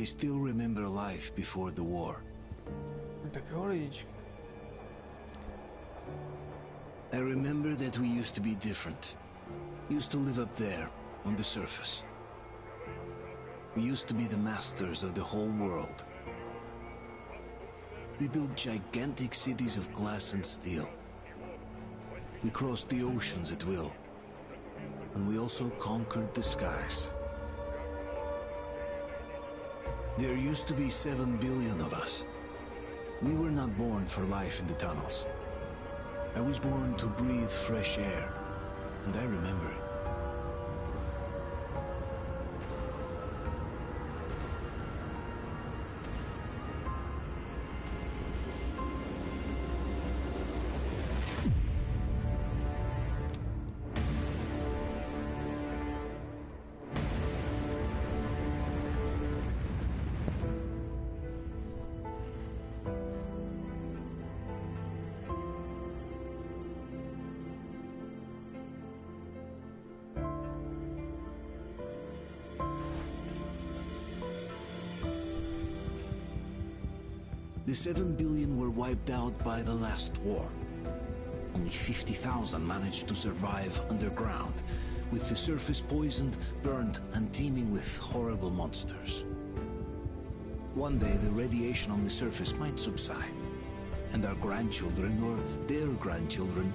I still remember life before the war. I remember that we used to be different. Used to live up there, on the surface. We used to be the masters of the whole world. We built gigantic cities of glass and steel. We crossed the oceans at will. And we also conquered the skies. There used to be 7 billion of us. We were not born for life in the tunnels. I was born to breathe fresh air, and I remember it. The 7 billion were wiped out by the last war. Only 50,000 managed to survive underground, with the surface poisoned, burned, and teeming with horrible monsters. One day the radiation on the surface might subside, and our grandchildren or their grandchildren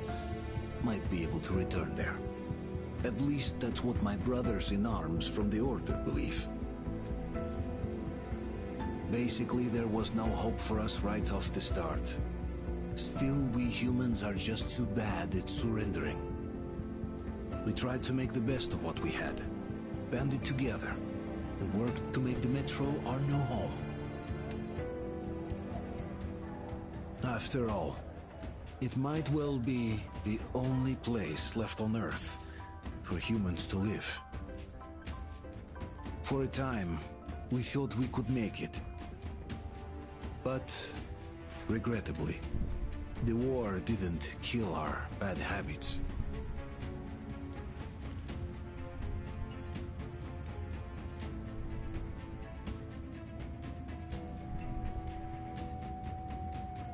might be able to return there. At least that's what my brothers in arms from the Order believe. Basically, there was no hope for us right off the start. Still, we humans are just too bad at surrendering. We tried to make the best of what we had, banded together, and worked to make the Metro our new home. After all, it might well be the only place left on Earth for humans to live. For a time, we thought we could make it. But, regrettably, the war didn't kill our bad habits.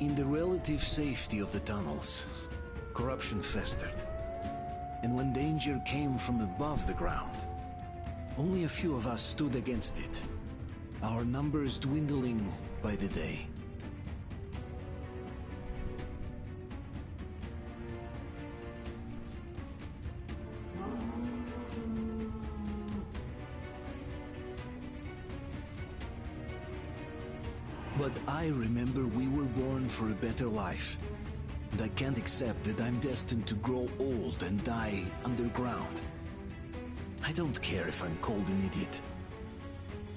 In the relative safety of the tunnels, corruption festered. And when danger came from above the ground, only a few of us stood against it, our numbers dwindling by the day. But I remember we were born for a better life, and I can't accept that I'm destined to grow old and die underground. I don't care if I'm called an idiot.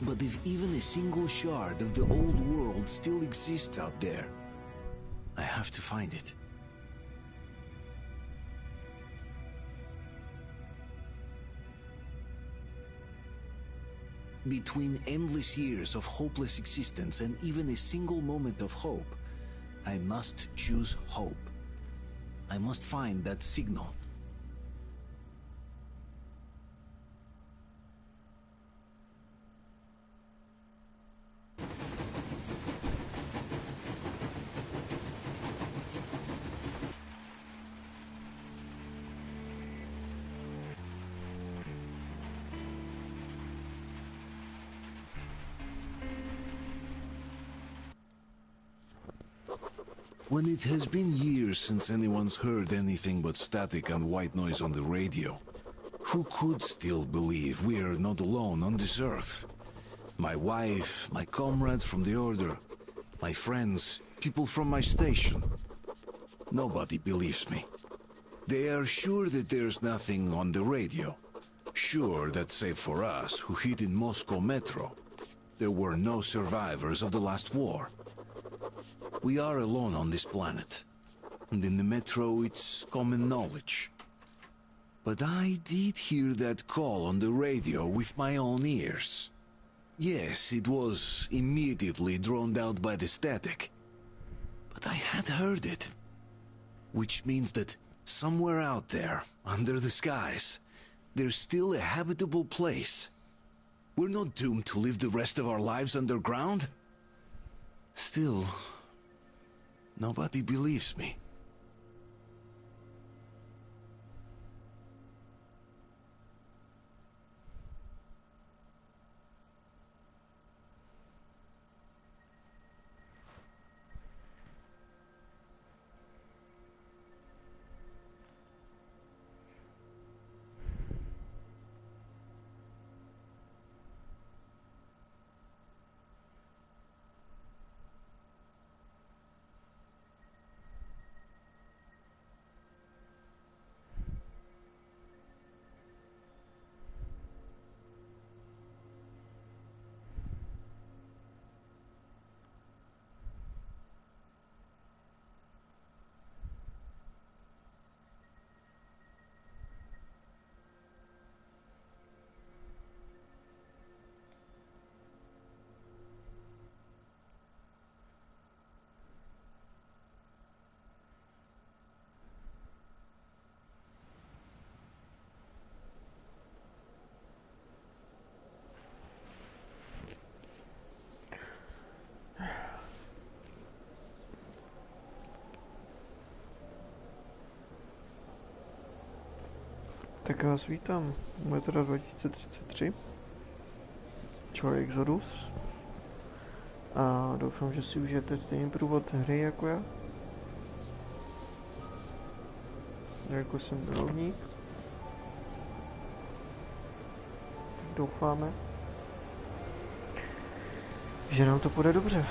But if even a single shard of the old world still exists out there, I have to find it. Between endless years of hopeless existence and even a single moment of hope, I must choose hope. I must find that signal. When it has been years since anyone's heard anything but static and white noise on the radio, who could still believe we are not alone on this earth? My wife, my comrades from the Order, my friends, people from my station. Nobody believes me. They are sure that there's nothing on the radio. Sure that save for us who hid in Moscow Metro, there were no survivors of the last war. We are alone on this planet, and in the Metro it's common knowledge. But I did hear that call on the radio with my own ears. Yes, it was immediately drowned out by the static, but I had heard it. Which means that somewhere out there, under the skies, there's still a habitable place. We're not doomed to live the rest of our lives underground. Still, nobody believes me. Tak já vás vítám u metra 2033, Člověk Exodus, a doufám, že si užijete stejný průvod hry jako já. Jako jsem milovník. Doufáme, že nám to půjde dobře.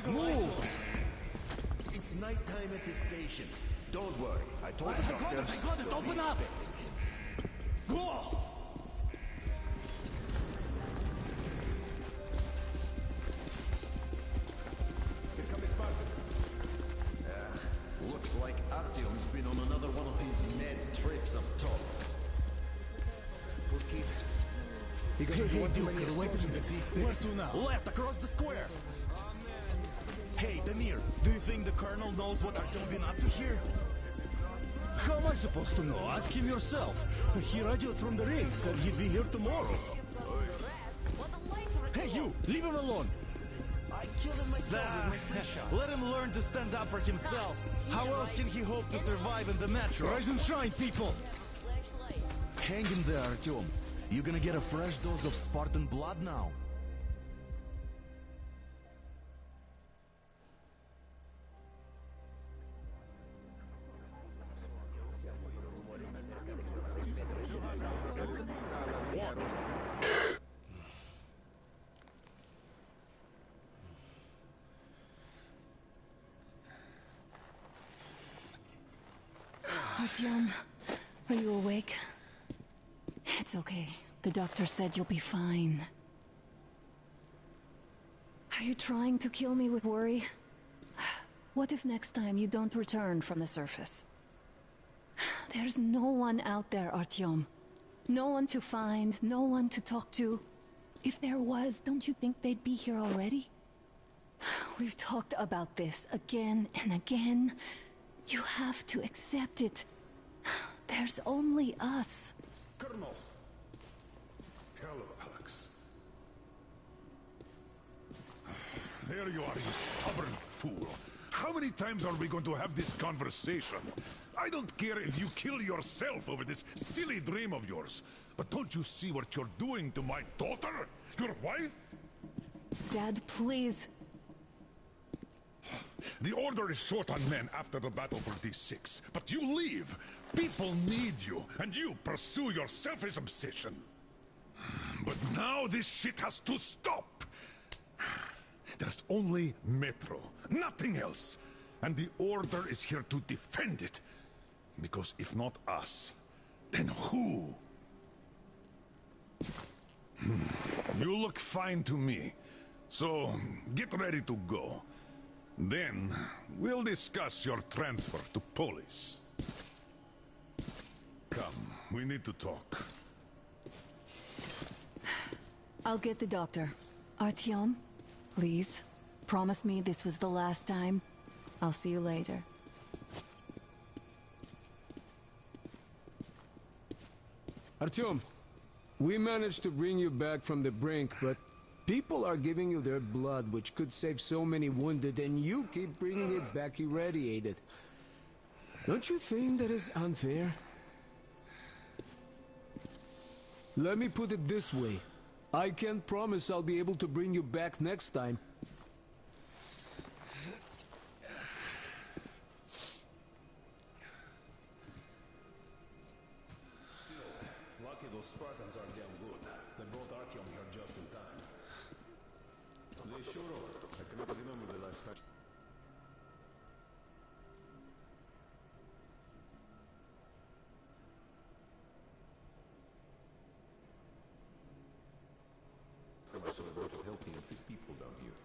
Move! It's nighttime at the station. Don't worry. I told the doctors. I got it! Open up! Go! Here come the Spartans. Looks like Artyom's been on another one of his mad trips up top. We'll keep it. Hey, Duke, wait a minute. Where to now? Left, across the square. Hey, Damir, do you think the Colonel knows what Artyom been up to here? How am I supposed to know? Ask him yourself. He radioed from the ring, said he'd be here tomorrow. Hey, you! Leave him alone! I killed him myself with my slingshot. Let him learn to stand up for himself. How else can he hope to survive in the metro? Rise and shine, people! Hang in there, Artyom. You gonna get a fresh dose of Spartan blood now? Artyom, are you awake? It's okay. The doctor said you'll be fine. Are you trying to kill me with worry? What if next time you don't return from the surface? There's no one out there, Artyom. No one to find, no one to talk to. If there was, don't you think they'd be here already? We've talked about this again and again. You have to accept it. There's only us. Colonel! Hello, Alex. There you are, you stubborn fool. How many times are we going to have this conversation? I don't care if you kill yourself over this silly dream of yours. But don't you see what you're doing to my daughter? Your wife? Dad, please. The Order is short on men after the battle for D6, but you leave. People need you, and you pursue your selfish obsession. But now this shit has to stop. There's only Metro, nothing else. And the Order is here to defend it. Because if not us, then who? You look fine to me. So, get ready to go. Then, we'll discuss your transfer to Polis. Come, we need to talk. I'll get the doctor. Artyom, please. Promise me this was the last time. I'll see you later. Artyom, we managed to bring you back from the brink, but people are giving you their blood, which could save so many wounded, and you keep bringing it back irradiated. Don't you think that is unfair? Let me put it this way. I can't promise I'll be able to bring you back next time. Lucky those Spartans are damn good. They brought Artyom here just in time. They sure are. I cannot remember the last time. Helping a few people down here.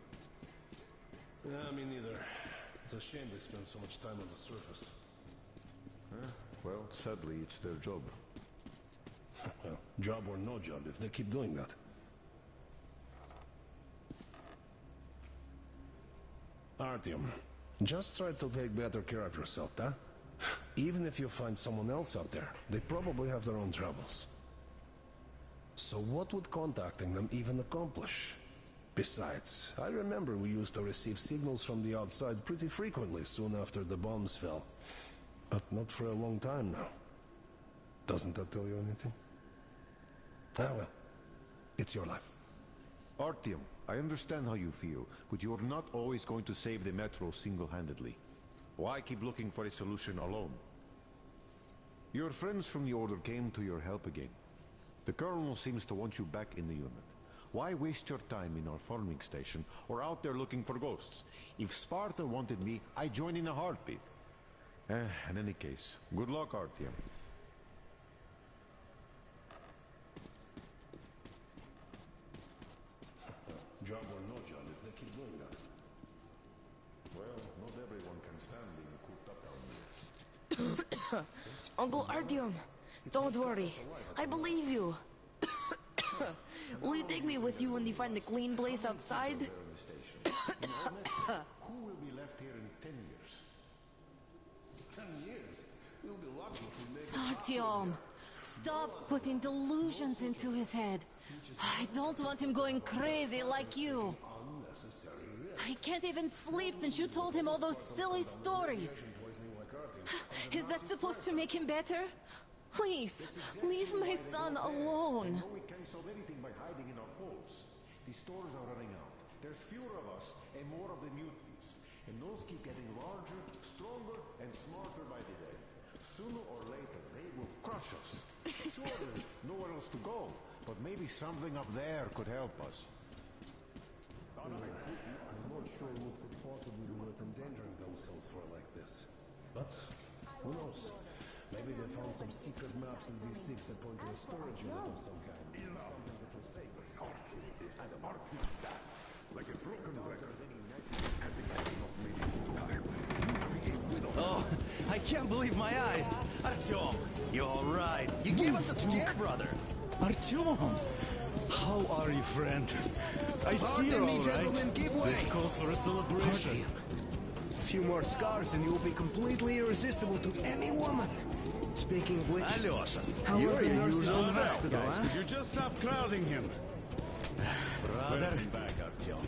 Yeah, me neither. It's a shame they spend so much time on the surface. Well, sadly, it's their job. Well, job or no job, if they keep doing that. Artyom, just try to take better care of yourself, huh? Even if you find someone else out there, they probably have their own troubles. So what would contacting them even accomplish? Besides, I remember we used to receive signals from the outside pretty frequently soon after the bombs fell. But not for a long time now. Doesn't that tell you anything? Ah well, it's your life. Artyom, I understand how you feel, but you're not always going to save the Metro single-handedly. Why keep looking for a solution alone? Your friends from the Order came to your help again. The Colonel seems to want you back in the unit. Why waste your time in our farming station or out there looking for ghosts? If Sparta wanted me, I'd join in a heartbeat. In any case, good luck, Artyom. Job or no job, if they keep doing that. Well, not everyone can stand being cooped up down here. Uncle Artyom, don't worry. I believe you. Will you take me with you when you find the clean place outside? Who will be left here in 10 years? 10 years? We'll be lucky if we make it. Artyom, stop putting delusions into his head. I don't want him going crazy like you. He can't even sleep since you told him all those silly stories. Is that supposed to make him better? Please, leave my son alone. We can't solve anything by hiding in our holes. The stores are running out. There's fewer of us and more of the mutants. And those keep getting larger, stronger, and smarter by the day. Sooner or later, they will crush us. Sure, there's nowhere else to go, but maybe something up there could help us. I'm not sure what could possibly be worth endangering themselves for like this. But, who knows? Maybe they found some secret maps in D6 that point to a storage unit of some kind. Something that will save us. Like a broken record. Oh, I can't believe my eyes. Artyom, you're all right. You gave us a scare, brother. Artyom! How are you, friend? I see you're all right. Gentlemen, give way. This calls for a celebration. A few more scars and you'll be completely irresistible to any woman. Speaking of which, Alyosha, how you're are the in your nurses in the zone now. hospital, Guys, huh? could you just stop crowding him? Brother, Welcome back, Artyom.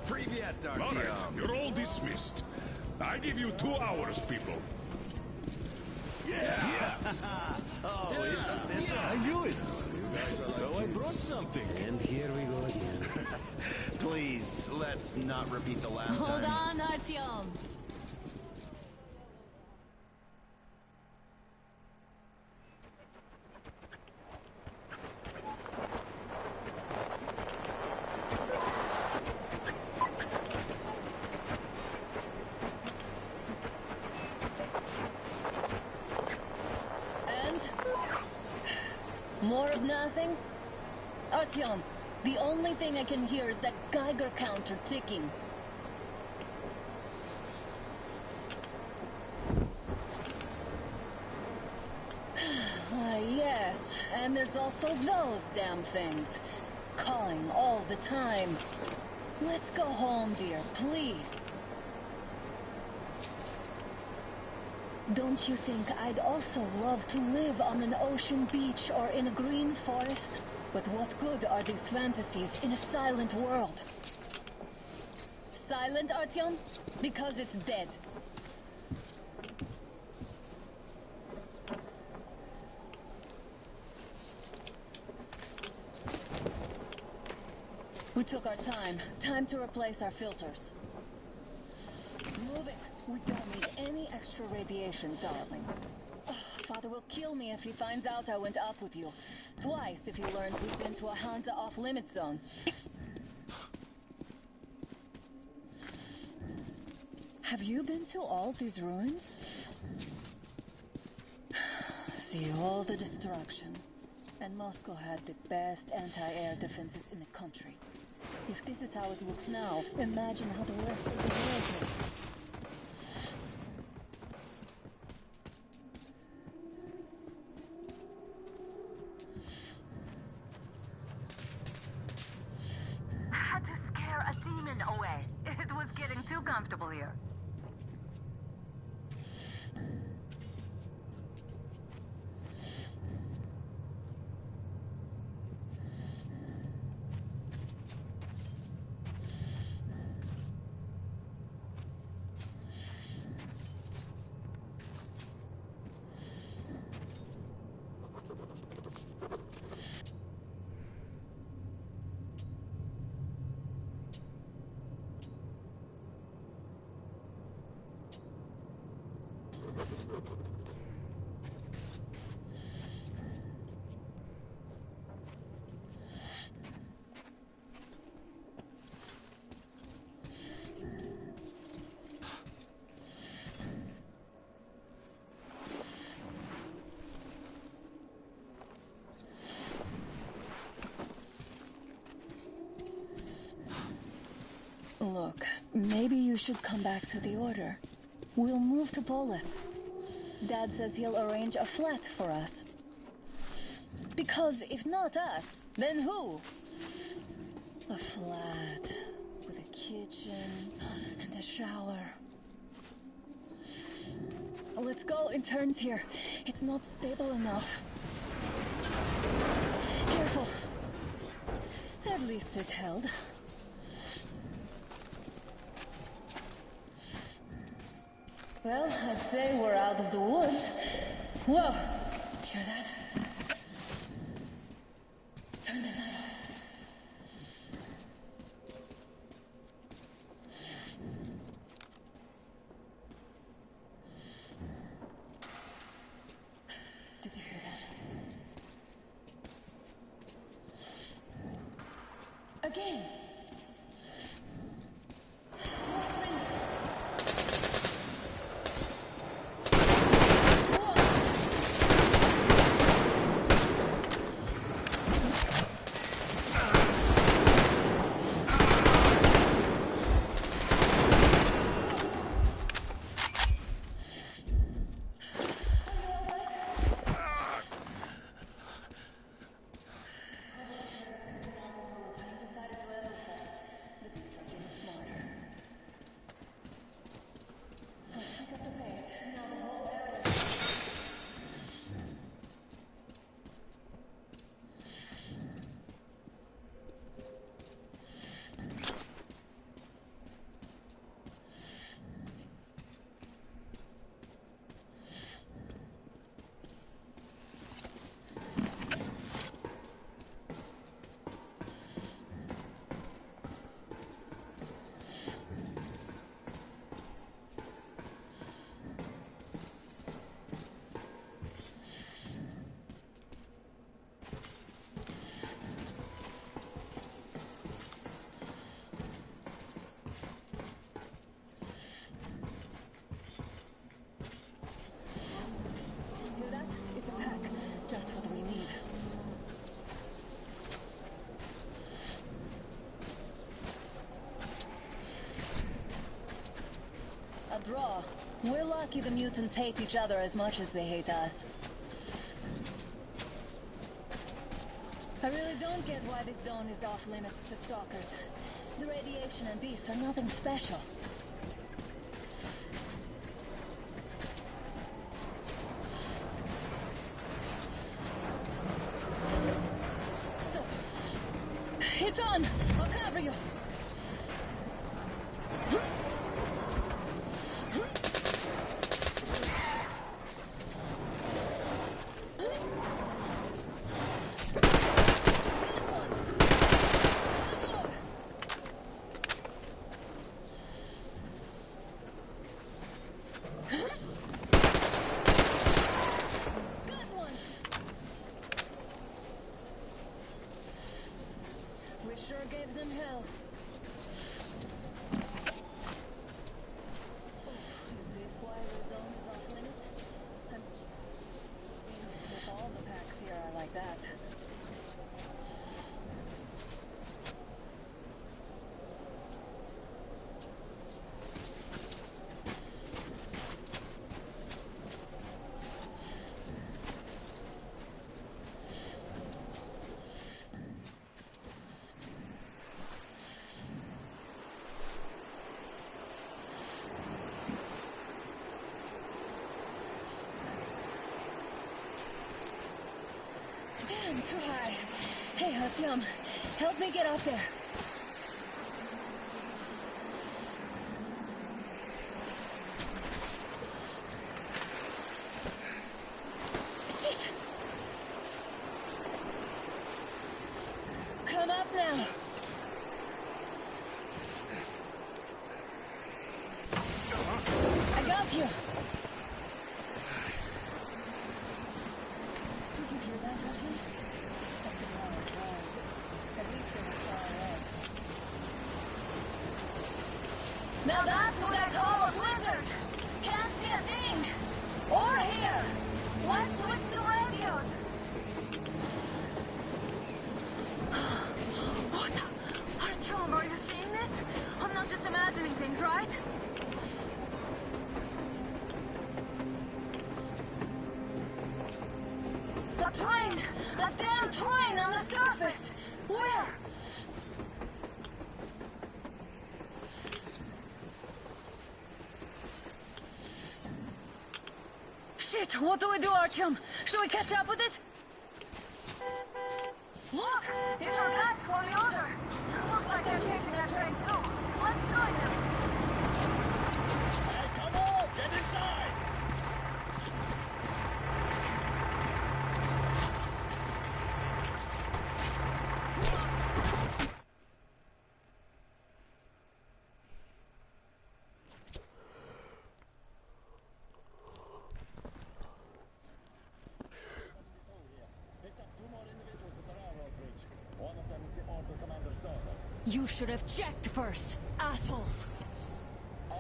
Привет, All right, Artyom. you're all dismissed. I give you 2 hours, people. Oh, it's official. I knew it. So I brought something. And here we go again. Please, let's not repeat the last Hold time. on, Artyom. And? More of nothing? Artyom, the only thing I can hear is that Geiger counter ticking. Yes, and there's also those damn things. Calling all the time. Let's go home, dear, please. Don't you think I'd also love to live on an ocean beach or in a green forest? But what good are these fantasies in a silent world? Silent, Artyom? Because it's dead. We took our time. Time to replace our filters. Move it. We don't need any extra radiation, darling. Ugh, Father will kill me if he finds out I went up with you. Twice if he learns we've been to a Hansa off-limit zone. Have you been to all these ruins? See all the destruction. And Moscow had the best anti-air defenses in the country. If this is how it looks now, imagine how the rest of the world looks. Had to scare a demon away. It was getting too comfortable here. Maybe you should come back to the Order. We'll move to Polis. Dad says he'll arrange a flat for us. Because if not us, then who? A flat with a kitchen and a shower. Let's go in turns here. It's not stable enough. Careful. At least it held. Well, I'd say we're out of the woods. Whoa! Hear that? Turn the light off. Did you hear that? Again! Draw. We're lucky the mutants hate each other as much as they hate us. I really don't get why this zone is off limits to stalkers. The radiation and beasts are nothing special. Stop. It's on! I'll cover you! Damn, too high. Hey, Artyom, help me get up there. Shit! Come up now. I got you. Did you hear that, Artyom? Something wrong with Roy. At least it was far away. Now that's what I call a blizzard! Can't see a thing! Or hear! Let's switch to radios! What? Artyom, are you seeing this? I'm not just imagining things. Shit, what do we do, Artyom? Should we catch up with it? Look! It's our guys from the order! Looks like they're chasing that train too. Let's join them! Hey, come on! Get inside! You should have checked first, assholes!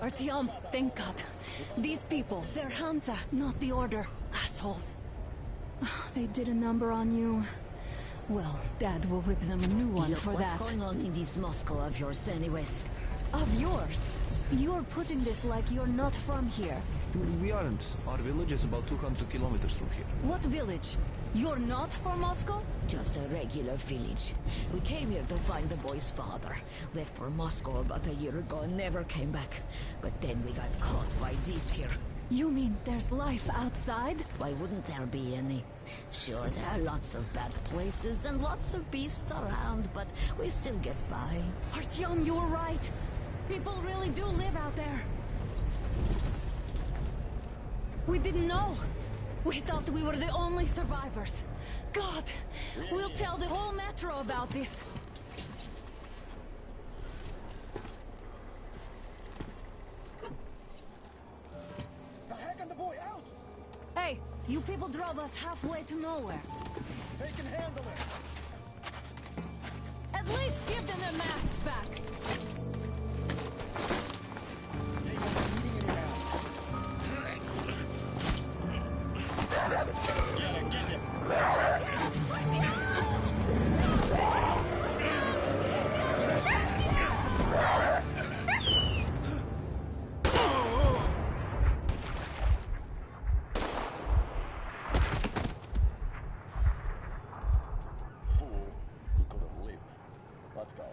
Artyom, thank God. These people, they're Hansa, not the Order. Assholes. They did a number on you. Well, Dad will rip them a new one Look, for what's that. going on in this Moscow of yours anyways? Of yours? You're putting this like you're not from here. We aren't. Our village is about 200 kilometers from here. What village? You're not from Moscow? Just a regular village. We came here to find the boy's father. Left for Moscow about a year ago and never came back. But then we got caught by these here. You mean there's life outside? Why wouldn't there be any? Sure, there are lots of bad places and lots of beasts around, but we still get by. Artyom, you were right. People really do live out there. We didn't know. We thought we were the only survivors. God, we'll tell the whole metro about this. The heck and the boy out! Hey, you people drove us halfway to nowhere. They can handle it! At least give them their masks back. Fool, he could have lived. Let's go.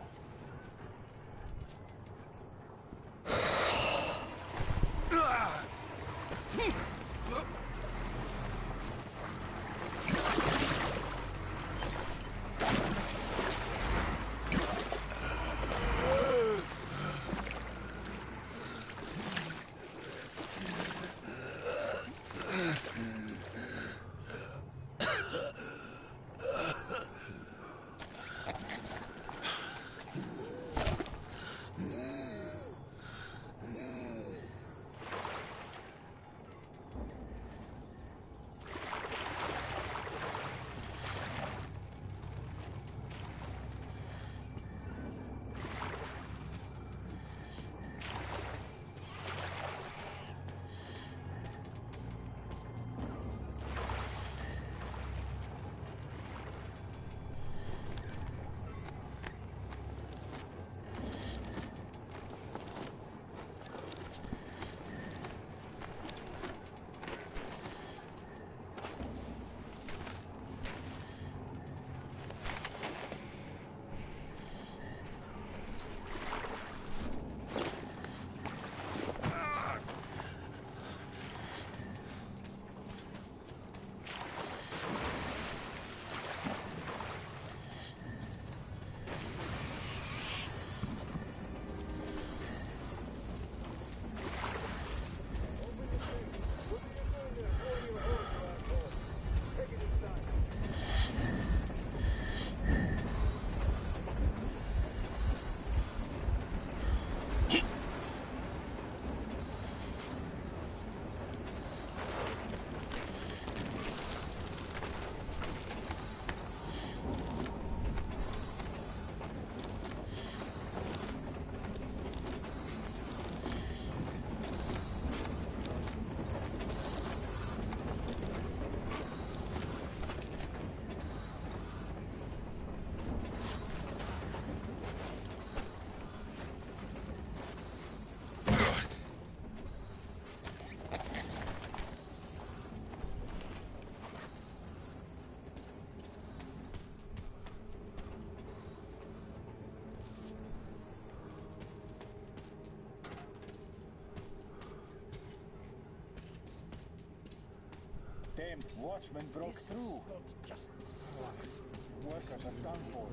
then watchmen broke through. Workers are done for.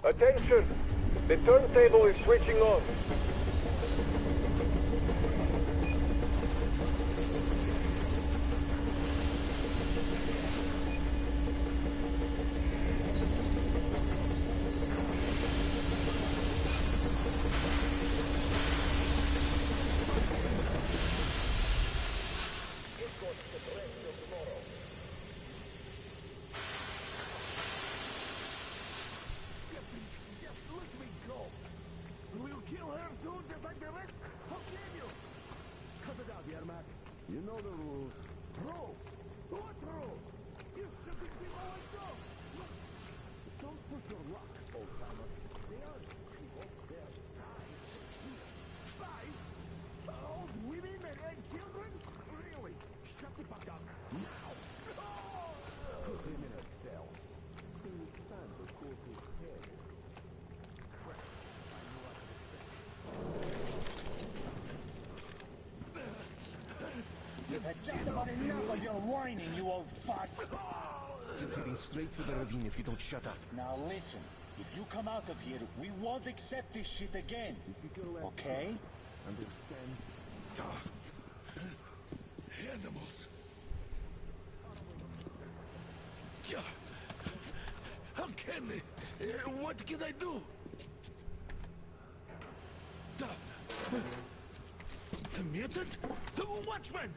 Attention! The turntable is switching on. You know the rules. Rules? What rules? You stupid people like go! Don't push your luck, old timer. They aren't people, they're spies. Spies? Old women and children? Really? Shut the fuck up. Now! Put him in a cell. It's time to cool his head. Crap. I knew I could expect. You've had just about enough of your whining, you old fuck! You're heading straight for the ravine if you don't shut up. Now listen, if you come out of here, we won't accept this shit again. Okay? Understand? Animals. How can they? What can I do? The mutant? The watchman!